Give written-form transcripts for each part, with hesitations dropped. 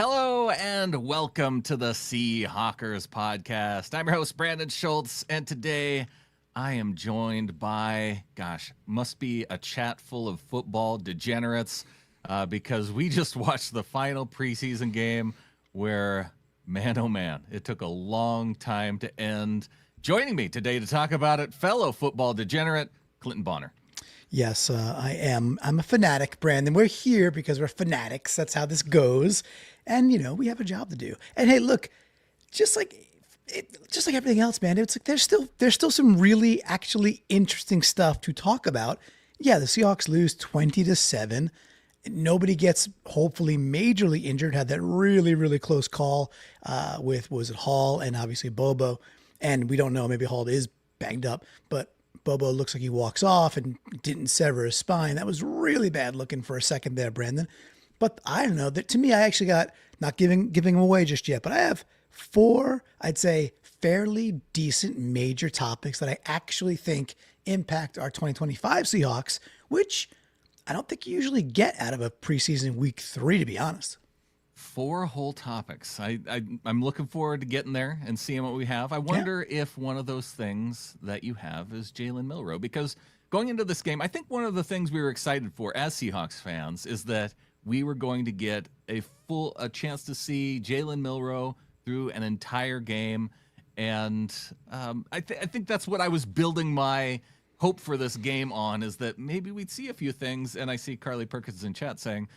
Hello and welcome to the Seahawkers podcast. I'm your host, Brandon Schultz, and today I am joined by, must be a chat full of football degenerates because we just watched the final preseason game where, man, oh man, it took a long time to end. Joining me today to talk about it, fellow football degenerate, Clinton Bonner. Yes, I am. I'm a fanatic, Brandon. We're here because we're fanatics. That's how this goes. And, we have a job to do. And hey, look, just like everything else, man, it's like there's still some really actually interesting stuff to talk about. Yeah, the Seahawks lose 20-7. Nobody gets hopefully majorly injured. Had that really, really close call with, was it Hall and obviously Bobo. And we don't know, maybe Hall is banged up, but Bobo looks like he walks off and didn't sever his spine. That was really bad looking for a second there, Brandon. But I don't know, that to me, I actually got, not giving them away just yet, but I have 4, I'd say, fairly decent major topics that I actually think impact our 2025 Seahawks, which I don't think you usually get out of a preseason week 3, to be honest. 4 whole topics. I'm looking forward to getting there and seeing what we have. I wonder if one of those things that you have is Jalen Milroe, because going into this game, I think one of the things we were excited for as Seahawks fans is that we were going to get a chance to see Jalen Milroe through an entire game. And I think that's what I was building my hope for this game on, is that maybe we'd see a few things. And I see Carly Perkins in chat saying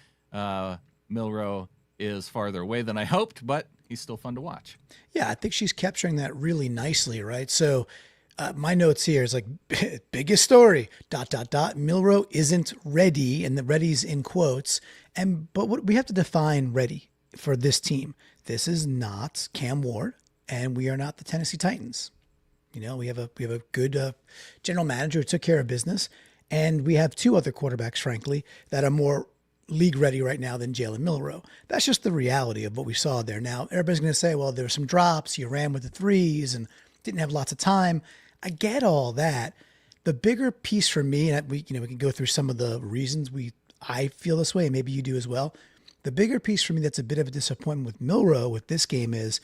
Milroe is farther away than I hoped, but he's still fun to watch. Yeah, I think she's capturing that really nicely, right? So my notes here is like, biggest story, ... Milroe isn't ready, and the ready's in quotes. But what we have to define ready for this team. This is not Cam Ward, and we are not the Tennessee Titans. We have a good general manager who took care of business, and we have 2 other quarterbacks, frankly, that are more league ready right now than Jalen Milroe. That's just the reality of what we saw there. Now, everybody's going to say, well, there were some drops. You ran with the 3s and didn't have lots of time. I get all that. The bigger piece for me, and we can go through some of the reasons I feel this way, and maybe you do as well. The bigger piece for me that's a bit of a disappointment with Milroe with this game is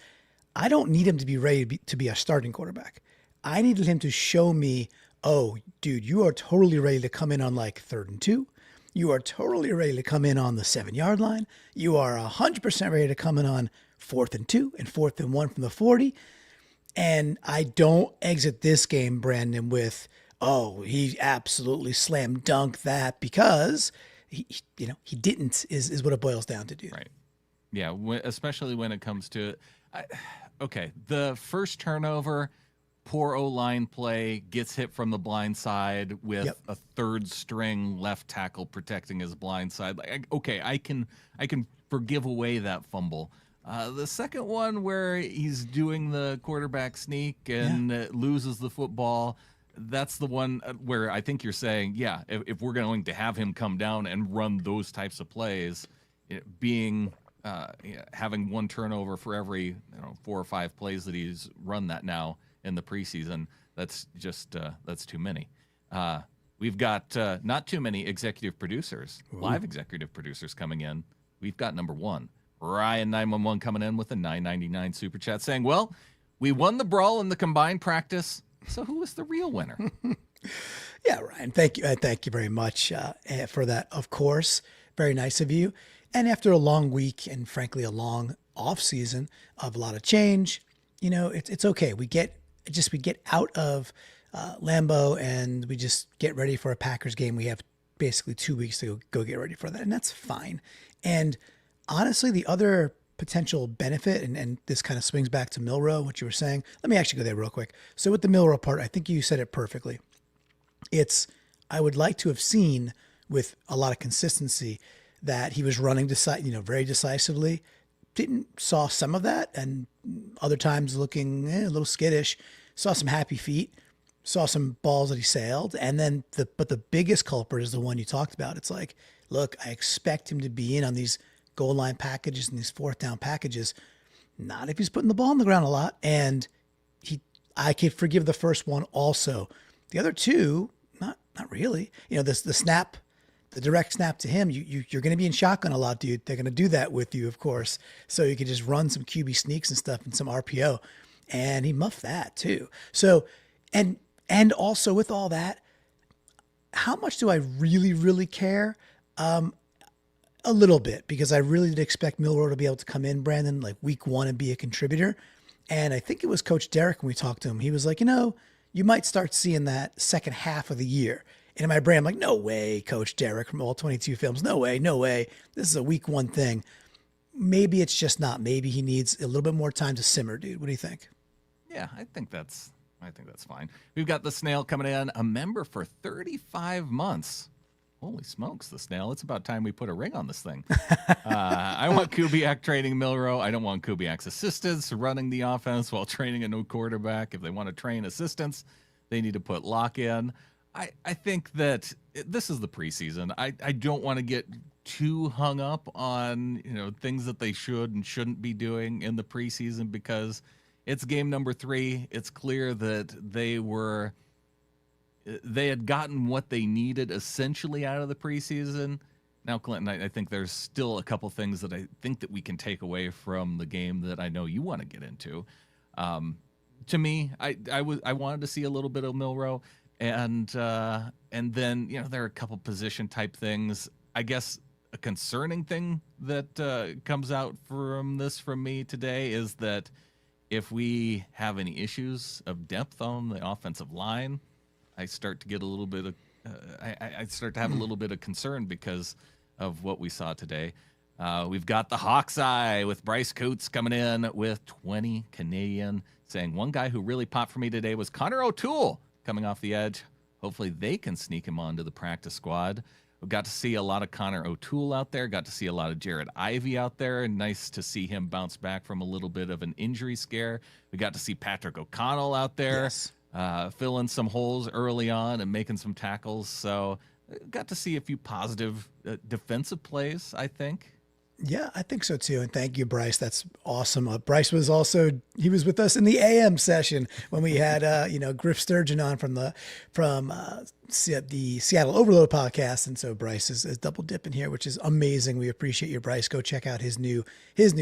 I don't need him to be ready to be a starting quarterback. I needed him to show me, oh, dude, you are totally ready to come in on like 3rd and 2. You are totally ready to come in on the 7-yard line. You are 100% ready to come in on 4th and 2 and 4th and 1 from the 40. And I don't exit this game, Brandon, with, oh, he absolutely slam dunked that, because he didn't is what it boils down to, dude. Right. Yeah, especially when it comes to the first turnover, poor O-line play, gets hit from the blind side with a 3rd string left tackle protecting his blind side. I can forgive away that fumble. The second one where he's doing the quarterback sneak and loses the football, that's the one where I think you're saying, if we're going to have him come down and run those types of plays, having 1 turnover for every 4 or 5 plays that he's run that now in the preseason, that's just that's too many. We've got not too many executive producers, live executive producers coming in. We've got number 1, Ryan 911 coming in with a $9.99 super chat saying, well, we won the brawl in the combined practice, so who was the real winner? Yeah, Ryan, thank you. Thank you very much for that, of course. Very nice of you. And after a long week and frankly a long off season of a lot of change, it's okay. We get out of Lambeau and we just get ready for a Packers game. We have basically 2 weeks to go get ready for that, and that's fine. And honestly, the other potential benefit, and this kind of swings back to Milroe, what you were saying. Let me actually go there real quick. So with the Milroe part, I think you said it perfectly. I would like to have seen with a lot of consistency that he was running very decisively. Saw some of that, and other times looking a little skittish. Saw some happy feet. Saw some balls that he sailed, and then but the biggest culprit is the one you talked about. It's like, look, I expect him to be in on these goal line packages and these 4th down packages. Not if he's putting the ball on the ground a lot. And I can forgive the first one also. The other 2, not really. The the direct snap to him, you're going to be in shotgun a lot, dude. They're going to do that with you, of course. So you can just run some QB sneaks and stuff and some RPO. And he muffed that too. So, and also with all that, how much do I really, really care? A little bit, because I really did expect Milroe to be able to come in, Brandon, like week 1 and be a contributor. And I think it was Coach Derek when we talked to him. He was like, you might start seeing that second half of the year. And in my brain, I'm like, no way, Coach Derek from All 22 Films. No way, no way. This is a week 1 thing. Maybe it's just not. Maybe he needs a little bit more time to simmer, dude. What do you think? Yeah, I think that's fine. We've got the Snail coming in, a member for 35 months. Holy smokes, the Snail. It's about time we put a ring on this thing. I want Kubiak training Milroe. I don't want Kubiak's assistants running the offense while training a new quarterback. If they want to train assistants, they need to put Lock in. I think that this is the preseason. I don't want to get too hung up on things that they should and shouldn't be doing in the preseason, because it's game number 3. It's clear that they had gotten what they needed essentially out of the preseason. Now, Clinton, I think there's still a couple things that I think that we can take away from the game that I know you want to get into. To me, I wanted to see a little bit of Milroe, and then there are a couple position type things. I guess a concerning thing that comes out from me today is that if we have any issues of depth on the offensive line, I start to get a little bit of I start to have a little bit of concern because of what we saw today. We've got the Hawk's Eye with Bryce Coates coming in with 20 Canadian, saying one guy who really popped for me today was Connor O'Toole coming off the edge. Hopefully they can sneak him onto the practice squad. We got to see a lot of Connor O'Toole out there, got to see a lot of Jared Ivey out there, and nice to see him bounce back from a little bit of an injury scare. We got to see Patrick O'Connell out there. Yes. Filling some holes early on and making some tackles. So got to see a few positive defensive plays, I think. Yeah, I think so too. And thank you, Bryce. That's awesome. Bryce was he was with us in the AM session when we had, Griff Sturgeon on from the Seattle Overload podcast. And so Bryce is double dipping here, which is amazing. We appreciate you, Bryce. Go check out his new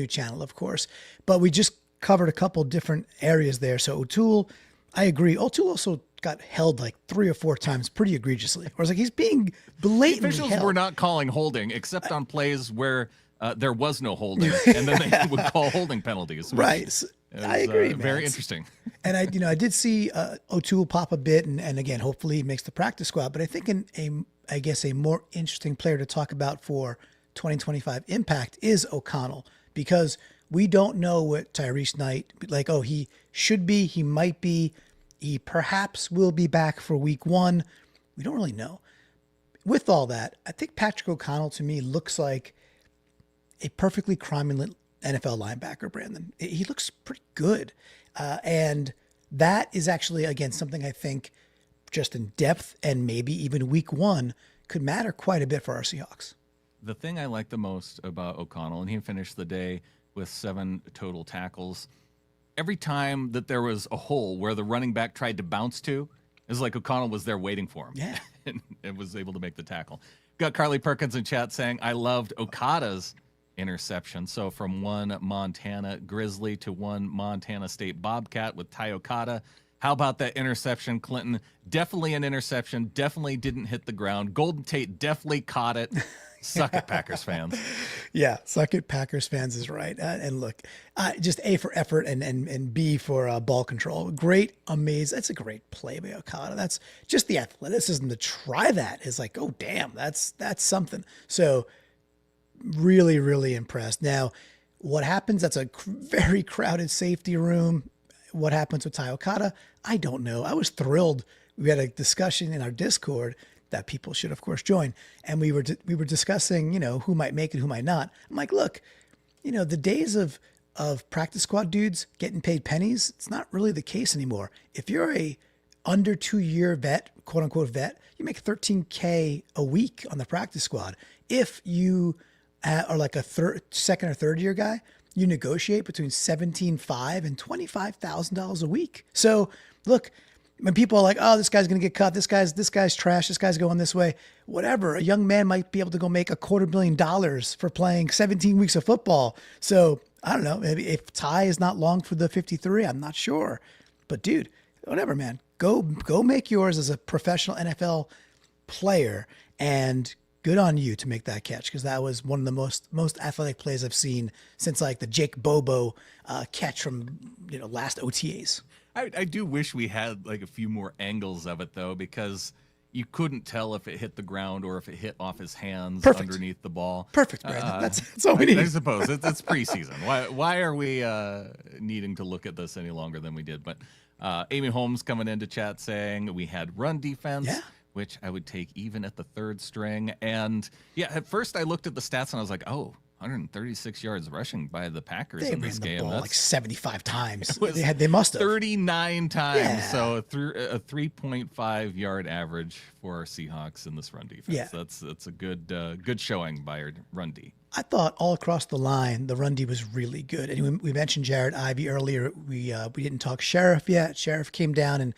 channel, of course. But we just covered a couple different areas there. So O'Toole, I agree. O'Toole also got held like 3 or 4 times pretty egregiously. Or it's like he's being blatantly Officials held. were not calling holding except on plays where there was no holding, and then they would call holding penalties. Right. I agree, man. Very interesting. And I did see O'Toole pop a bit, and again, hopefully he makes the practice squad. But I think a more interesting player to talk about for 2025 impact is O'Connell, because we don't know what Tyrese Knight, he should be, he might be, he perhaps will be back for week 1. We don't really know. With all that, I think Patrick O'Connell to me looks like a perfectly cromulent NFL linebacker, Brandon. He looks pretty good. And that is actually, again, something I think just in depth and maybe even week 1 could matter quite a bit for our Seahawks. The thing I like the most about O'Connell, and he finished the day with 7 total tackles, every time that there was a hole where the running back tried to bounce to, it was like O'Connell was there waiting for him. Yeah. and was able to make the tackle. Got Carly Perkins in chat saying, I loved Okada's interception. So from one Montana Grizzly to one Montana State Bobcat with Ty Okada. How about that interception, Clinton? Definitely an interception. Definitely didn't hit the ground. Golden Tate definitely caught it. Suck it, Packers fans. Yeah, suck it, Packers fans is right. And look, just A for effort and B for ball control. Great, amazing. That's a great play by Okada. That's just the athleticism to try that is like, oh, damn, that's something. So really, really impressed. Now, what happens? That's a very crowded safety room. What happens with Ty Okada? I don't know. I was thrilled. We had a discussion in our Discord that people should, of course, join. And we were discussing, who might make it, who might not. I'm like, look, the days of practice squad dudes getting paid pennies, it's not really the case anymore. If you're a under 2-year vet, quote unquote vet, you make $13K a week on the practice squad. If you are like a second or third year guy, you negotiate between $17,500 and $25,000 a week. So look, when people are like, oh, this guy's going to get cut. This guy's trash. This guy's going this way. Whatever. A young man might be able to go make $250,000 for playing 17 weeks of football. So I don't know. Maybe if Ty is not long for the 53, I'm not sure. But dude, whatever, man. Go make yours as a professional NFL player, and good on you to make that catch, because that was one of the most athletic plays I've seen since like the Jake Bobo catch from last OTAs. I do wish we had like a few more angles of it though, because you couldn't tell if it hit the ground or if it hit off his hands. Perfect. Underneath the ball. Perfect, Brandon. That's all we need. I suppose it's preseason. Why are we needing to look at this any longer than we did? But Amy Holmes coming into chat saying we had run defense. Yeah. Which I would take even at the third string. And yeah, at first I looked at the stats and I was like, oh, 136 yards rushing by the Packers They in ran this the game. ball That's like 75 times. was They must have. 39 times. Yeah. So a 3.5 yard average for our Seahawks in this run defense. Yeah. That's a good showing by our run D. I thought all across the line, the run D was really good. And we mentioned Jared Ivey earlier. We didn't talk Sheriff yet. Sheriff came down and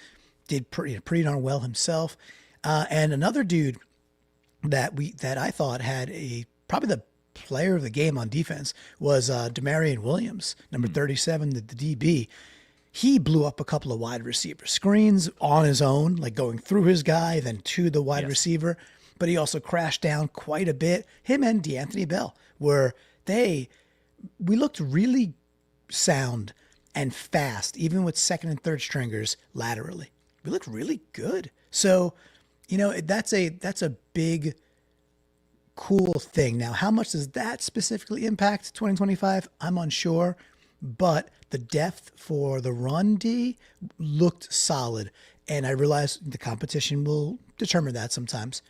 did pretty darn well himself. And another dude that I thought had probably the player of the game on defense was Demarion Williams, number 37, the DB. He blew up a couple of wide receiver screens on his own, like going through his guy, then to the wide receiver. But he also crashed down quite a bit. Him and DeAnthony Bell we looked really sound and fast, even with second and third stringers laterally. We looked really good. So, that's a big, cool thing. Now, how much does that specifically impact 2025? I'm unsure, but the depth for the run D looked solid. And I realize the competition will determine that sometimes.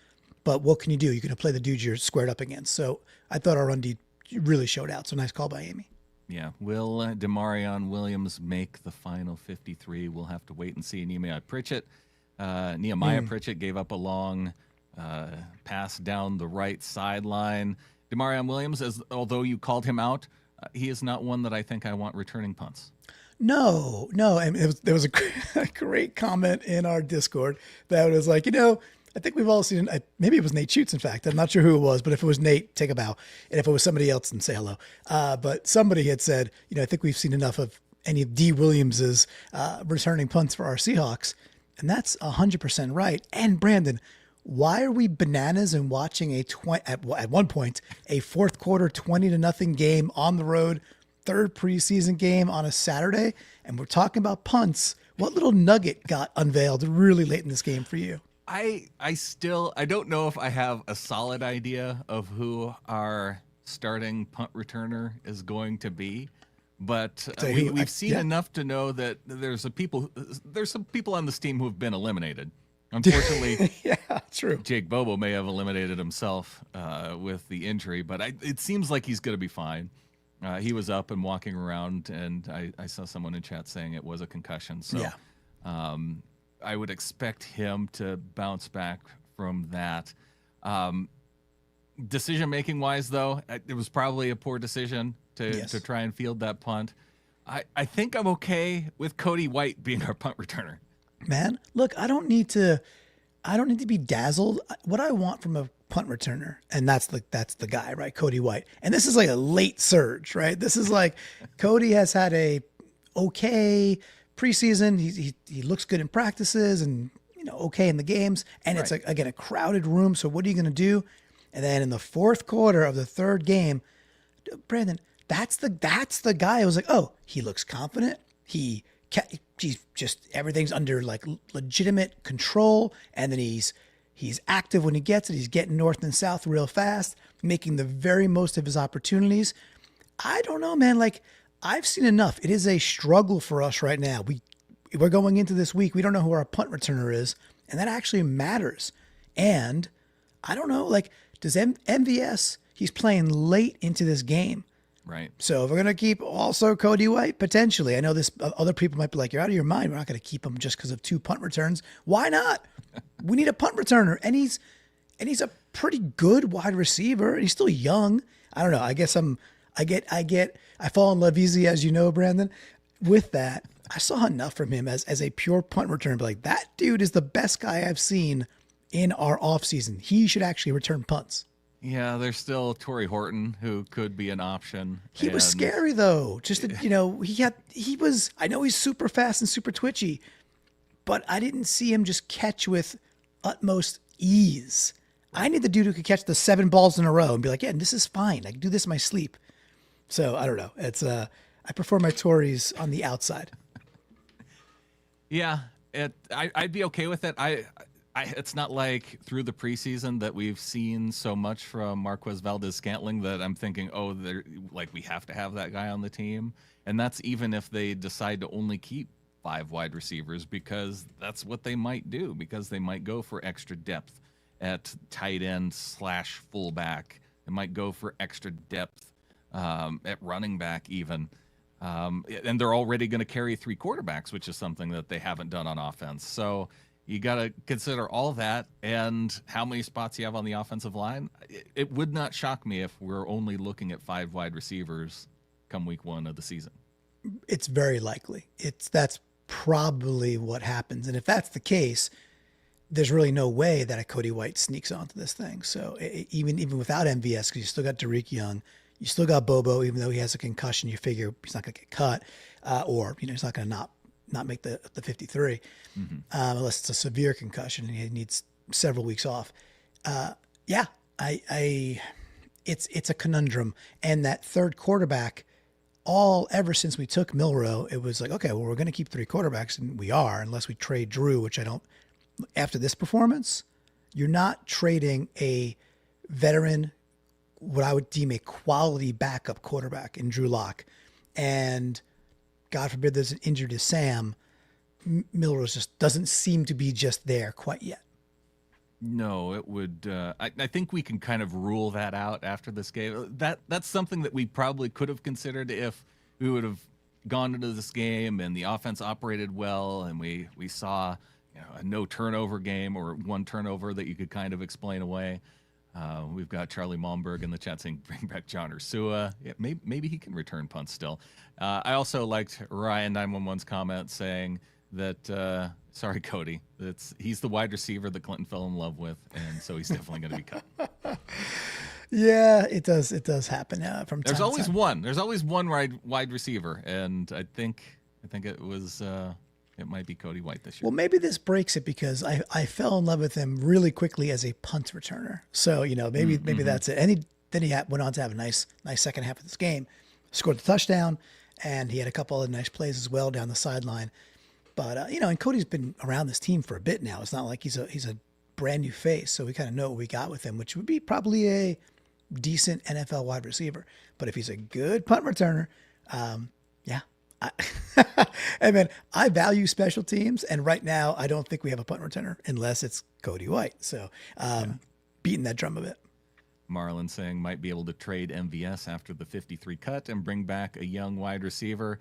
But what can you do? You're going to play the dudes you're squared up against. So I thought our run D really showed out. So nice call by Amy. Yeah. Will Demarion Williams make the final 53? We'll have to wait and see. Nehemiah Pritchett gave up a long pass down the right sideline. Demarion Williams, although you called him out, he is not one that I think I want returning punts. No. And there was a great comment in our Discord that was like, I think we've all seen, maybe it was Nate Schutz, in fact. I'm not sure who it was, but if it was Nate, take a bow. And if it was somebody else, then say hello. But somebody had said, I think we've seen enough of any of D. Williams's returning punts for our Seahawks. And that's 100% right. And Brandon, why are we bananas and watching at one point, a fourth quarter 20-0 game on the road, third preseason game on a Saturday? And we're talking about punts. What little nugget got unveiled really late in this game for you? I don't know if I have a solid idea of who our starting punt returner is going to be, but we've seen enough to know that there's some people on this team who have been eliminated. Unfortunately, yeah, true. Jake Bobo may have eliminated himself with the injury, but it seems like he's going to be fine. He was up and walking around, and I saw someone in chat saying it was a concussion. So yeah. I would expect him to bounce back from that. Decision-making wise, though, it was probably a poor decision to try and field that punt. I think I'm okay with Cody White being our punt returner. Man, look, I don't need to be dazzled. What I want from a punt returner, and that's the guy, right? Cody White. And this is like a late surge, right? This is like Cody has had a okay preseason. He looks good in practices and okay in the games. And it's again a crowded room. So what are you going to do? And then in the fourth quarter of the third game, Brandon, that's the guy. I was like, oh, he looks confident. He's just everything's under like legitimate control, and then he's active when he gets it. He's getting north and south real fast, making the very most of his opportunities. I don't know, man. Like, I've seen enough. It is a struggle for us right now. We're going into this week. We don't know who our punt returner is, and that actually matters. And I don't know, like, does MVS? He's playing late into this game. Right. So if we're going to keep also Cody White, potentially, I know this other people might be like, you're out of your mind. We're not going to keep him just because of 2 punt returns. Why not? We need a punt returner. And he's a pretty good wide receiver. He's still young. I don't know. I guess I fall in love easy, as you know, Brandon. with that, I saw enough from him as a pure punt returner. But like, that dude is the best guy I've seen in our offseason. He should actually return punts. Yeah, there's still Torrey Horton, who could be an option. He was scary though. Just that, I know he's super fast and super twitchy, but I didn't see him just catch with utmost ease. I need the dude who could catch the 7 balls in a row and be like, yeah, this is fine. I can do this in my sleep. So I don't know. It's I prefer my Tories on the outside. Yeah, I'd be okay with it. It's not like through the preseason that we've seen so much from Marquez Valdez-Scantling that I'm thinking, oh, they're like, we have to have that guy on the team. And that's even if they decide to only keep 5 wide receivers, because that's what they might do, because they might go for extra depth at tight end / fullback. They might go for extra depth at running back even. And they're already going to carry 3 quarterbacks, which is something that they haven't done on offense. So you got to consider all that and how many spots you have on the offensive line. It would not shock me if we're only looking at 5 wide receivers come week 1 of the season. It's very likely. That's probably what happens. And if that's the case, there's really no way that a Cody White sneaks onto this thing. So even without MVS, because you still got Derek Young, you still got Bobo, even though he has a concussion, you figure he's not going to get cut, or he's not going to not make the 53, unless it's a severe concussion and he needs several weeks off. It's a conundrum. And that third quarterback, ever since we took Milroe, it was like, okay, well, we're going to keep 3 quarterbacks, and we are, unless we trade Drew, which I don't. After this performance, you're not trading a veteran, what I would deem a quality backup quarterback in Drew Lock. And God forbid there's an injury to Sam, Milroe just doesn't seem to be just there quite yet. No, it would. I think we can kind of rule that out after this game. That's something that we probably could have considered if we would have gone into this game and the offense operated well, and we saw a no turnover game or 1 turnover that you could kind of explain away. We've got Charlie Malmberg in the chat saying, bring back John Ursua. Yeah, maybe he can return punts still. I also liked Ryan 911's comment saying that, sorry, Cody, he's the wide receiver that Clinton fell in love with, and so he's definitely going to be cut. Yeah, it does happen from time There's to always time. one. There's always one wide receiver, and I think it was it might be Cody White this year. Well, maybe this breaks it because I fell in love with him really quickly as a punt returner. So maybe that's it. And then he went on to have a nice second half of this game, scored the touchdown, and he had a couple of nice plays as well down the sideline. But and Cody's been around this team for a bit now. It's not like he's a brand new face, so we kind of know what we got with him, which would be probably a decent NFL wide receiver. But if he's a good punt returner, yeah. Hey man, I value special teams, and right now I don't think we have a punt returner unless it's Cody White. So beating that drum a bit. Marlon saying might be able to trade MVS after the 53 cut and bring back a young wide receiver.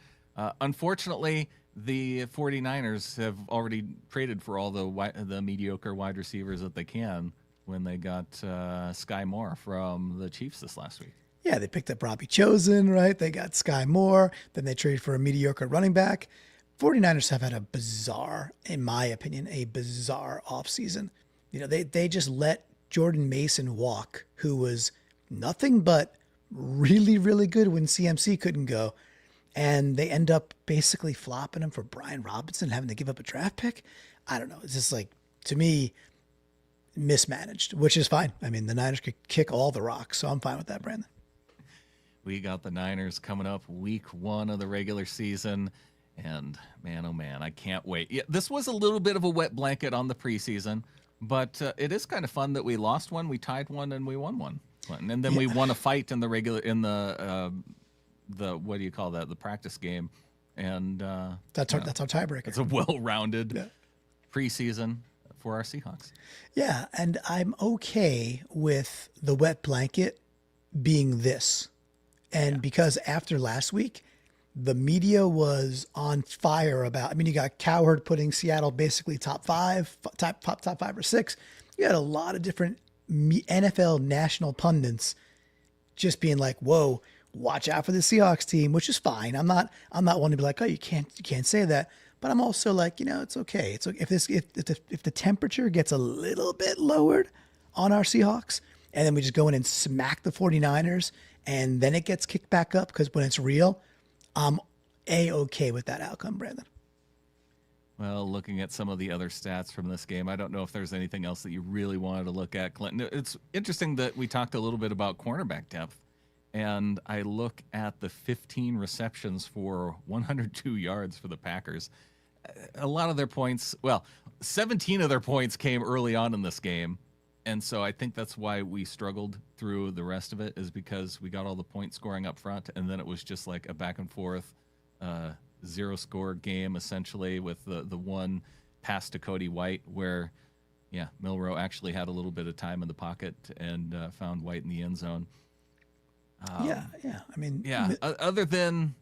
Unfortunately, the 49ers have already traded for all the mediocre wide receivers that they can when they got Sky Moore from the Chiefs this last week. Yeah, they picked up Robbie Chosen, right? They got Sky Moore. Then they traded for a mediocre running back. 49ers have had in my opinion, a bizarre offseason. They just let Jordan Mason walk, who was nothing but really, really good when CMC couldn't go. And they end up basically flopping him for Brian Robinson, having to give up a draft pick. I don't know. It's just like, to me, mismanaged, which is fine. I mean, the Niners could kick all the rocks, so I'm fine with that, Brandon. We got the Niners coming up week 1 of the regular season, and man, oh man, I can't wait. Yeah, this was a little bit of a wet blanket on the preseason, but it is kind of fun that we lost one, we tied one, and we won one. And then we won a fight in the what do you call that? The practice game, and that's our tiebreaker. It's a well-rounded preseason for our Seahawks. Yeah, and I'm okay with the wet blanket being this. And because after last week, the media was on fire you got Cowherd putting Seattle basically top 5 or 6. You had a lot of different NFL national pundits just being like, whoa, watch out for the Seahawks team, which is fine. I'm not one to be like, oh, you can't say that. But I'm also like, it's okay. It's okay. If the temperature gets a little bit lowered on our Seahawks, and then we just go in and smack the 49ers, and then it gets kicked back up because when it's real, I'm A-okay with that outcome, Brandon. Well, looking at some of the other stats from this game, I don't know if there's anything else that you really wanted to look at, Clinton. It's interesting that we talked a little bit about cornerback depth, and I look at the 15 receptions for 102 yards for the Packers. A lot of their points, 17 of their points came early on in this game, and so I think that's why we struggled through the rest of it, is because we got all the point scoring up front, and then it was just like a back and forth zero score game essentially, with the one pass to Cody White where Milroe actually had a little bit of time in the pocket and found White in the end zone. Other than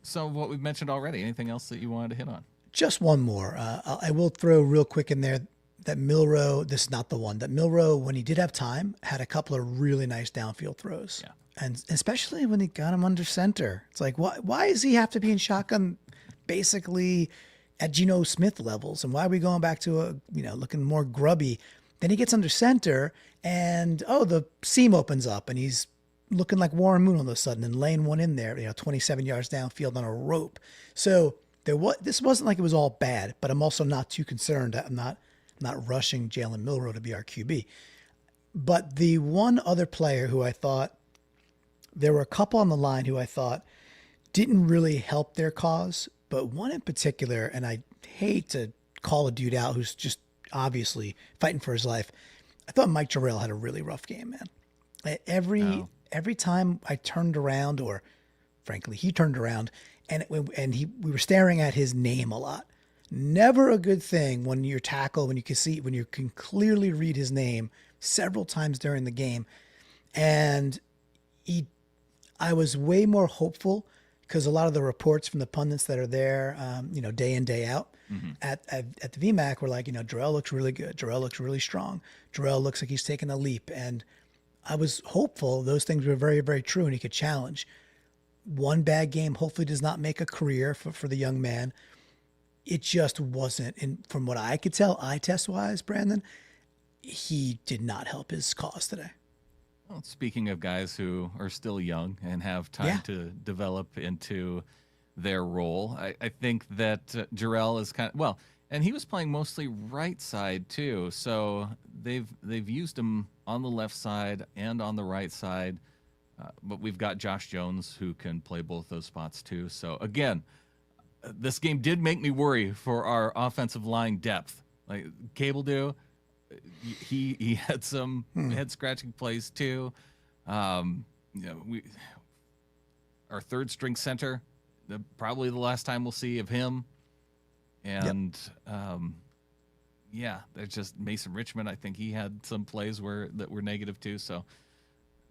some of what we've mentioned already, anything else that you wanted to hit on? Just one more. I will throw real quick in there that Milroe, this is not the one, that Milroe, when he did have time, had a couple of really nice downfield throws. Yeah. And especially when he got him under center. It's like, why does he have to be in shotgun basically at Geno Smith levels? And why are we going back to looking more grubby? Then he gets under center and, the seam opens up and he's looking like Warren Moon all of a sudden and laying one in there, 27 yards downfield on a rope. So this wasn't like it was all bad, but I'm also not too concerned. I'm not rushing Jalen Milroe to be our QB. But the one other player who I thought, there were a couple on the line who I thought didn't really help their cause, but one in particular, and I hate to call a dude out who's just obviously fighting for his life. I thought Mike Jarrell had a really rough game, man. Every time I turned around, or frankly, he turned around, and we were staring at his name a lot. Never a good thing when you're tackled, when you can clearly read his name several times during the game. And I was way more hopeful because a lot of the reports from the pundits that are there, day in, day out at the VMAC were like, Jarrell looks really good. Jarrell looks really strong. Jarrell looks like he's taking a leap. And I was hopeful those things were very, very true and he could challenge. One bad game hopefully does not make a career for the young man. It just wasn't. And from what I could tell, eye test wise, Brandon, he did not help his cause today. Well, speaking of guys who are still young and have time to develop into their role, I think that Jarrell is and he was playing mostly right side too. So they've used him on the left side and on the right side. But we've got Josh Jones who can play both those spots too. So again, this game did make me worry for our offensive line depth. Like Cable do. He had some head scratching plays too. Our third string center, probably the last time we'll see of him. And there's just Mason Richmond. I think he had some plays that were negative too. So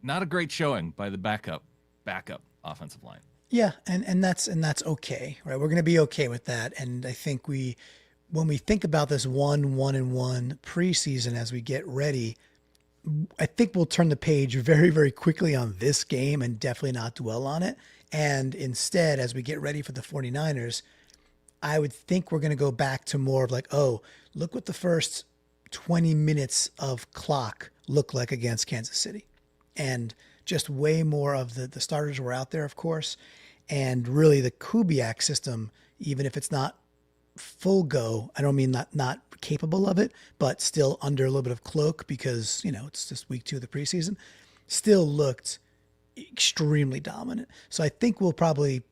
not a great showing by the backup offensive line. Yeah, and that's okay, right? We're going to be okay with that. And I think when we think about this 1-1-1 preseason as we get ready, I think we'll turn the page very, very quickly on this game and definitely not dwell on it. And instead, as we get ready for the 49ers, I would think we're going to go back to more of like, look what the first 20 minutes of clock look like against Kansas City. And just way more of the starters were out there, of course. And really the Kubiak system, even if it's not full go, I don't mean not capable of it, but still under a little bit of cloak because, it's just week 2 of the preseason, still looked extremely dominant. So I think we'll probably,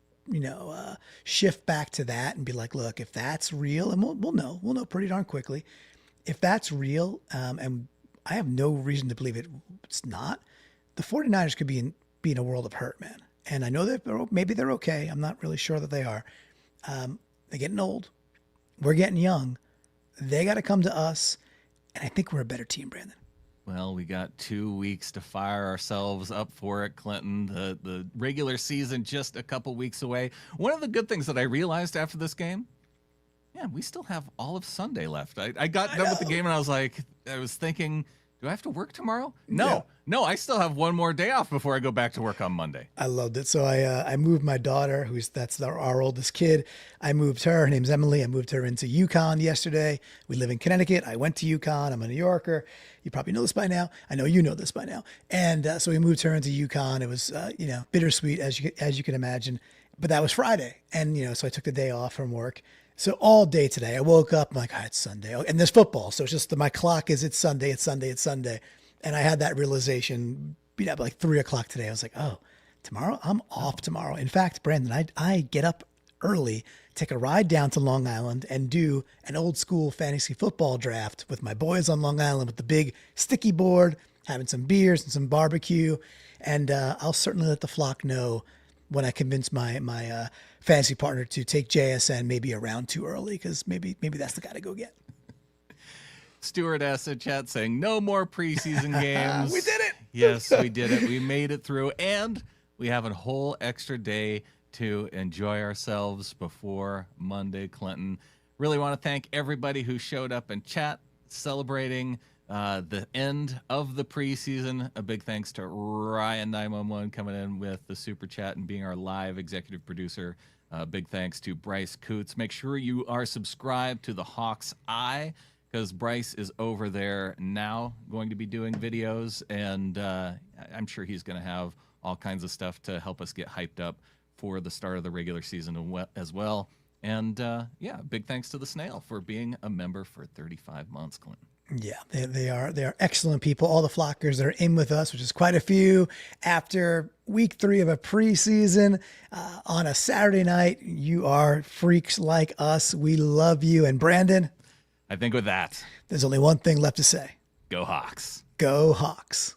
shift back to that and be like, look, if that's real, and we'll know pretty darn quickly. If that's real, and I have no reason to believe it's not, the 49ers could be in a world of hurt, man. And I know that maybe they're okay. I'm not really sure that they are. They're getting old. We're getting young. They got to come to us. And I think we're a better team, Brandon. Well, we got 2 weeks to fire ourselves up for it, Clinton. The regular season just a couple weeks away. One of the good things that I realized after this game, we still have all of Sunday left. I got done with the game and I was thinking, Do I have to work tomorrow? No, I still have one more day off before I go back to work on Monday. I loved it. So I moved my daughter, that's our oldest kid. I moved her. Her name's Emily. I moved her into Yukon yesterday. We live in Connecticut. I went to Yukon. I'm a New Yorker. You probably know this by now. I know you know this by now. And so we moved her into Yukon. It was bittersweet as you can imagine. But that was Friday, and so I took the day off from work. So all day today, I woke up, I'm like, it's Sunday. Oh, and there's football. So it's just my clock is it's Sunday. And I had that realization like 3:00 today. I was like, oh, tomorrow I'm off tomorrow. In fact, Brandon, I get up early, take a ride down to Long Island and do an old school fantasy football draft with my boys on Long Island with the big sticky board, having some beers and some barbecue. And I'll certainly let the flock know when I convince my fantasy partner to take JSN maybe a round too early, because maybe that's the guy to go get. Stuart S. in chat saying no more preseason games. We did it. Yes, we did it. We made it through, and we have a whole extra day to enjoy ourselves before Monday, Clinton. Really want to thank everybody who showed up in chat celebrating the end of the preseason. A big thanks to Ryan911 coming in with the super chat and being our live executive producer. Big thanks to Bryce Coots. Make sure you are subscribed to the Hawks Eye, because Bryce is over there now going to be doing videos, and I'm sure he's going to have all kinds of stuff to help us get hyped up for the start of the regular season as well. And big thanks to the Snail for being a member for 35 months, Clinton. Yeah, they are excellent people. All the flockers that are in with us, which is quite a few, after week 3 of a preseason on a Saturday night. You are freaks like us. We love you. And Brandon, I think with that, there's only one thing left to say. Go Hawks. Go Hawks.